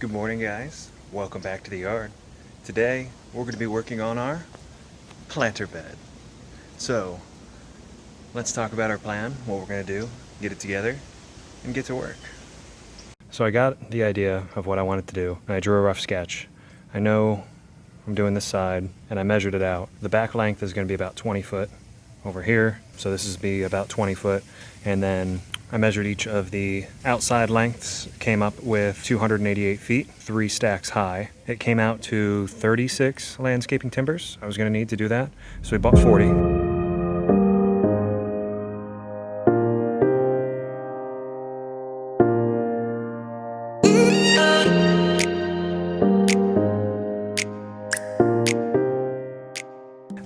Good morning, guys. Welcome back to the yard. Today we're going to be working on our planter bed. So let's talk about our plan, what we're going to do, get it together, and get to work. So I got the idea of what I wanted to do, and I drew a rough sketch. I know I'm doing this side, and I measured it out. The back length is going to be about 20 foot over here, so this is be about 20 foot, and then I measured each of the outside lengths, came up with 288 feet, 3 stacks high. It came out to 36 landscaping timbers I was going to need to do that, so we bought 40.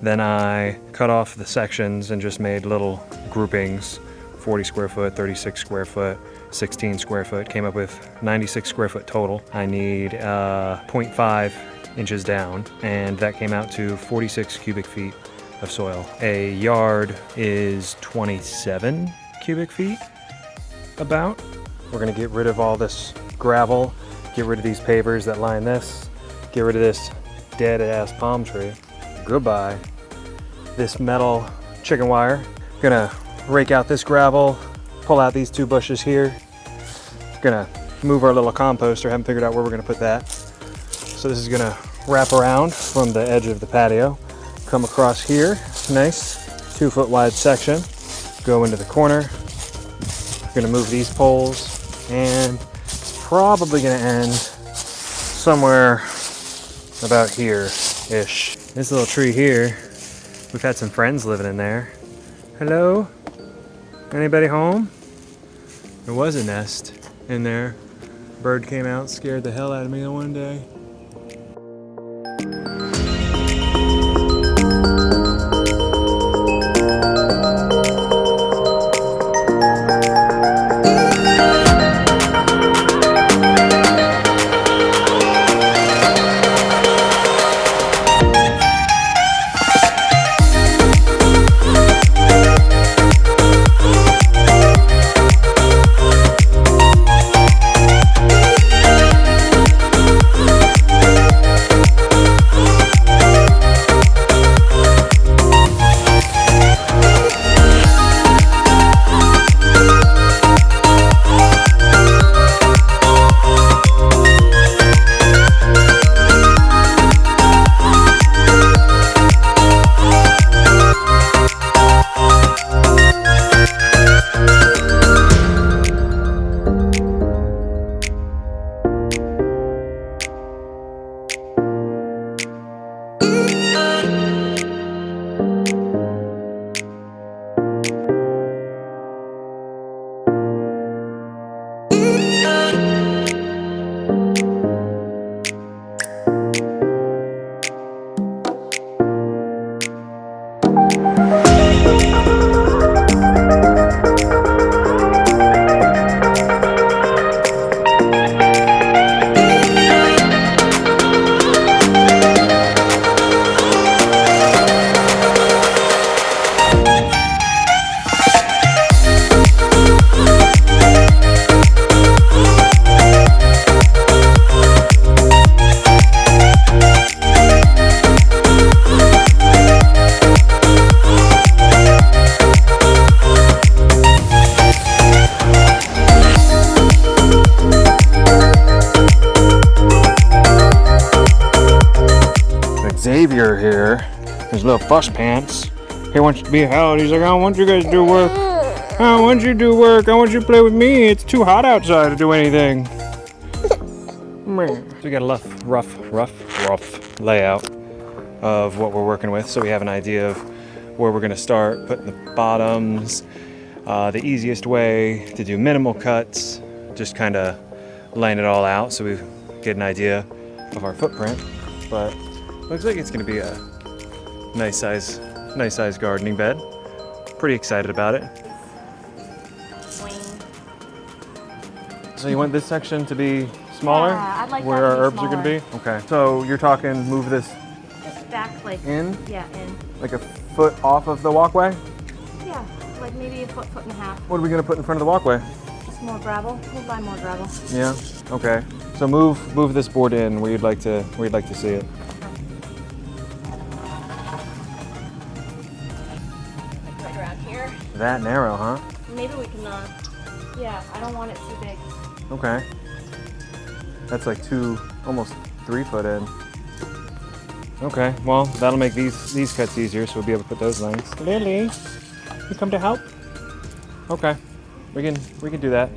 Then I cut off the sections and just made little groupings, 40 square foot, 36 square foot, 16 square foot, came up with 96 square foot total. I need 0.5 inches down, and that came out to 46 cubic feet of soil. A yard is 27 cubic feet, about. We're gonna get rid of all this gravel, get rid of these pavers that line this, get rid of this dead ass palm tree. Goodbye. This metal chicken wire. Gonna rake out this gravel, pull out these 2 bushes here. Gonna move our little composter, haven't figured out where we're gonna put that. So this is gonna wrap around from the edge of the patio, come across here, nice 2 foot wide section, go into the corner. Gonna move these poles, and it's probably gonna end somewhere about here-ish. This little tree here, we've had some friends living in there. Hello? Anybody home? There was a nest in there. Bird came out, scared the hell out of me one day. Xavier here, his little fuss pants. He wants to be held. He's like, I don't want you guys to do work. I don't want you to do work. I want you to play with me. It's too hot outside to do anything. So we got a rough layout of what we're working with, so we have an idea of where we're gonna start, putting the bottoms, the easiest way to do minimal cuts, just kind of laying it all out so we get an idea of our footprint. But looks like it's gonna be a nice size gardening bed. Pretty excited about it. So you want this section to be smaller? Yeah, I'd like where that to our be herbs are gonna be? Okay. So you're talking move this back like in? Yeah, in. Like a foot off of the walkway? Yeah, like maybe a foot, foot and a half. What are we gonna put in front of the walkway? Just more gravel. We'll buy more gravel. Yeah, okay. So move this board in where you'd like to see it. Like right around here. That narrow, huh? Maybe we can, yeah, I don't want it too big. Okay. That's like almost 3 foot in. Okay, well, that'll make these cuts easier, so we'll be able to put those lines. Lily, you come to help? Okay, we can do that.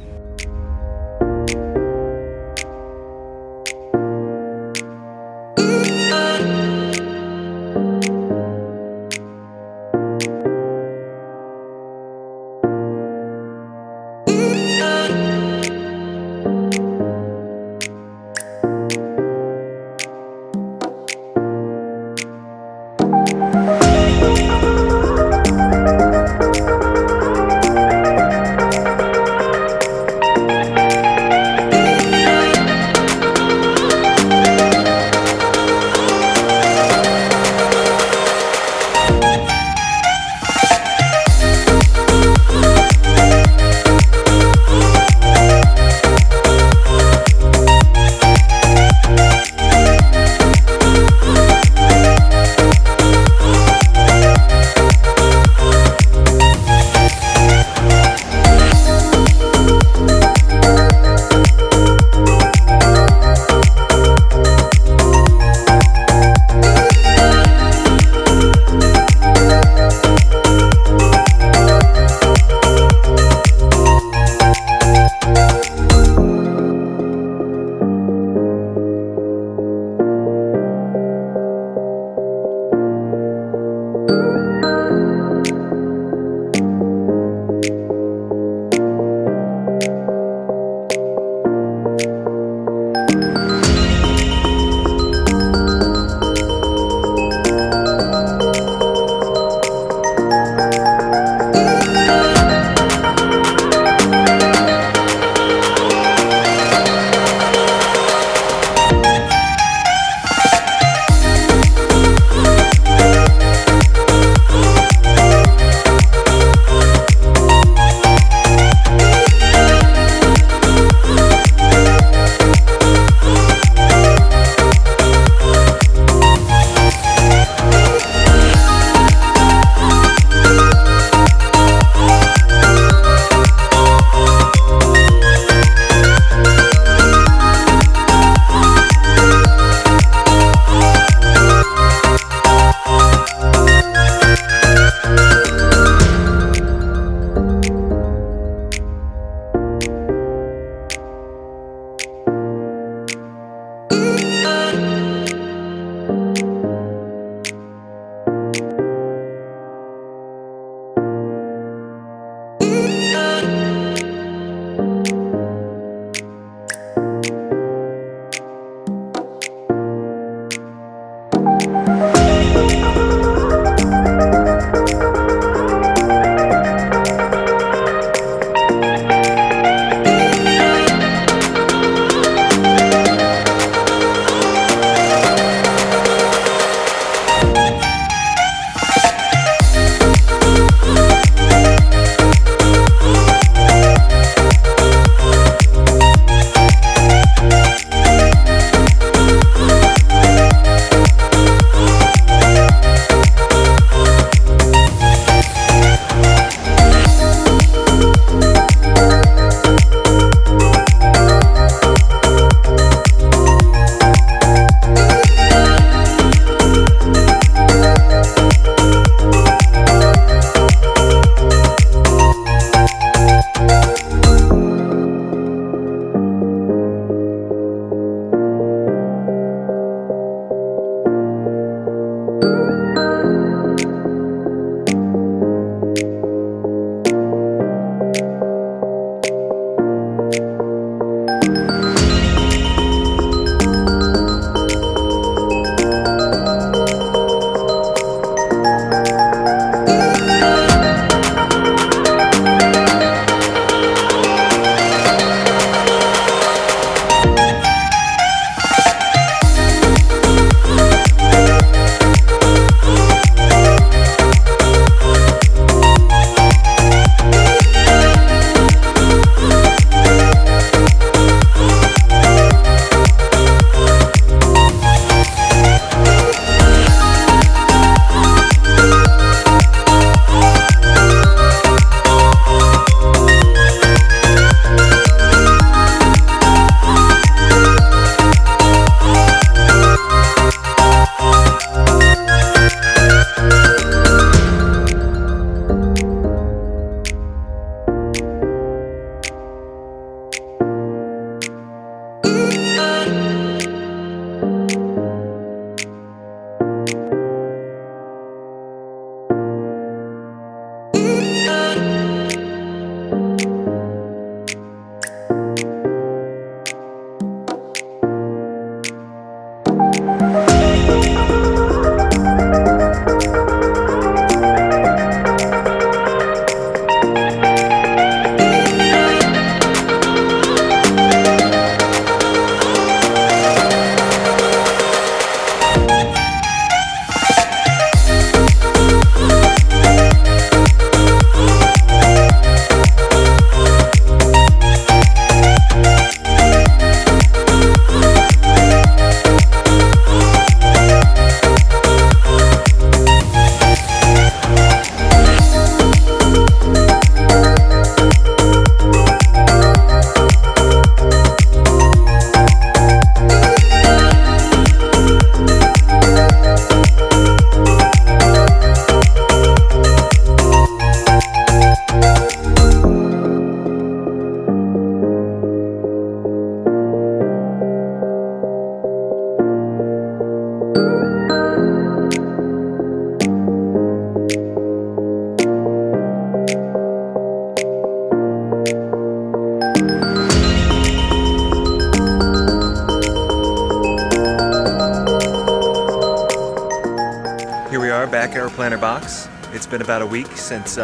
planter box. It's been about a week since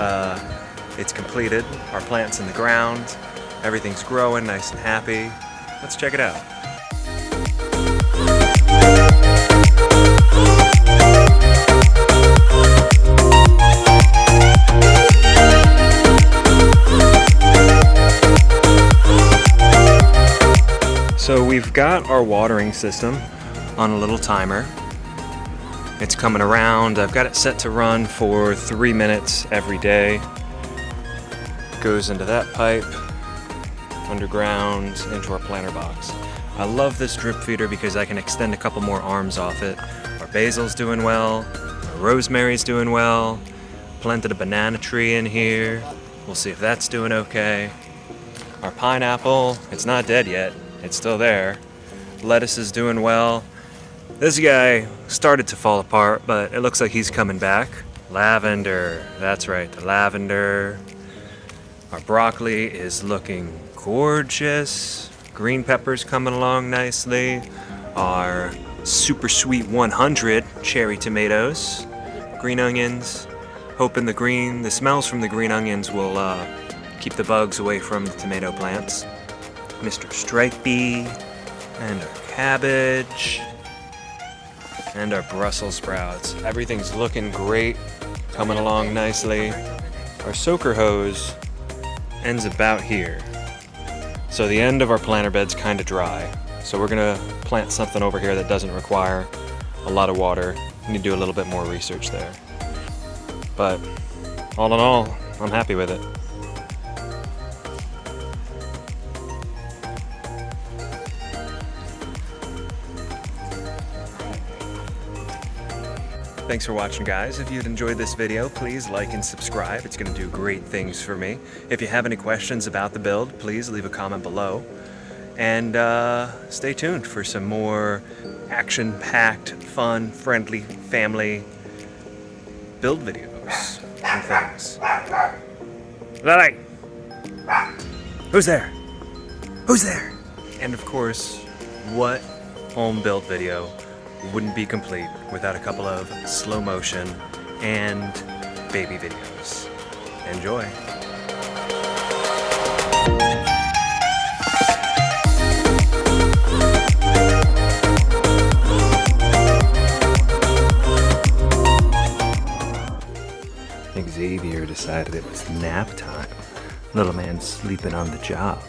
it's completed. Our plant's in the ground. Everything's growing nice and happy. Let's check it out. So we've got our watering system on a little timer. It's coming around. I've got it set to run for 3 minutes every day. Goes into that pipe, underground, into our planter box. I love this drip feeder because I can extend a couple more arms off it. Our basil's doing well, our rosemary's doing well, planted a banana tree in here. We'll see if that's doing okay. Our pineapple, it's not dead yet. It's still there. Lettuce is doing well. This guy started to fall apart, but it looks like he's coming back. Lavender, that's right, the lavender. Our broccoli is looking gorgeous. Green pepper's coming along nicely. Our super sweet 100 cherry tomatoes. Green onions. Hoping the smells from the green onions will keep the bugs away from the tomato plants. Mr. Stripey, and our cabbage, and our Brussels sprouts. Everything's looking great, coming along nicely. Our soaker hose ends about here. So the end of our planter bed's kind of dry. So we're gonna plant something over here that doesn't require a lot of water. We need to do a little bit more research there. But all in all, I'm happy with it. Thanks for watching, guys. If you'd enjoyed this video, please like and subscribe. It's going to do great things for me. If you have any questions about the build, please leave a comment below. And stay tuned for some more action-packed, fun, friendly, family build videos and things. Lily! Who's there? Who's there? And of course, what home build video wouldn't be complete without a couple of slow motion and baby videos. Enjoy. Xavier decided it was nap time. Little man sleeping on the job.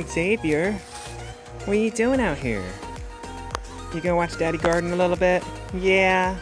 Xavier, what are you doing out here? You gonna watch Daddy garden a little bit? Yeah.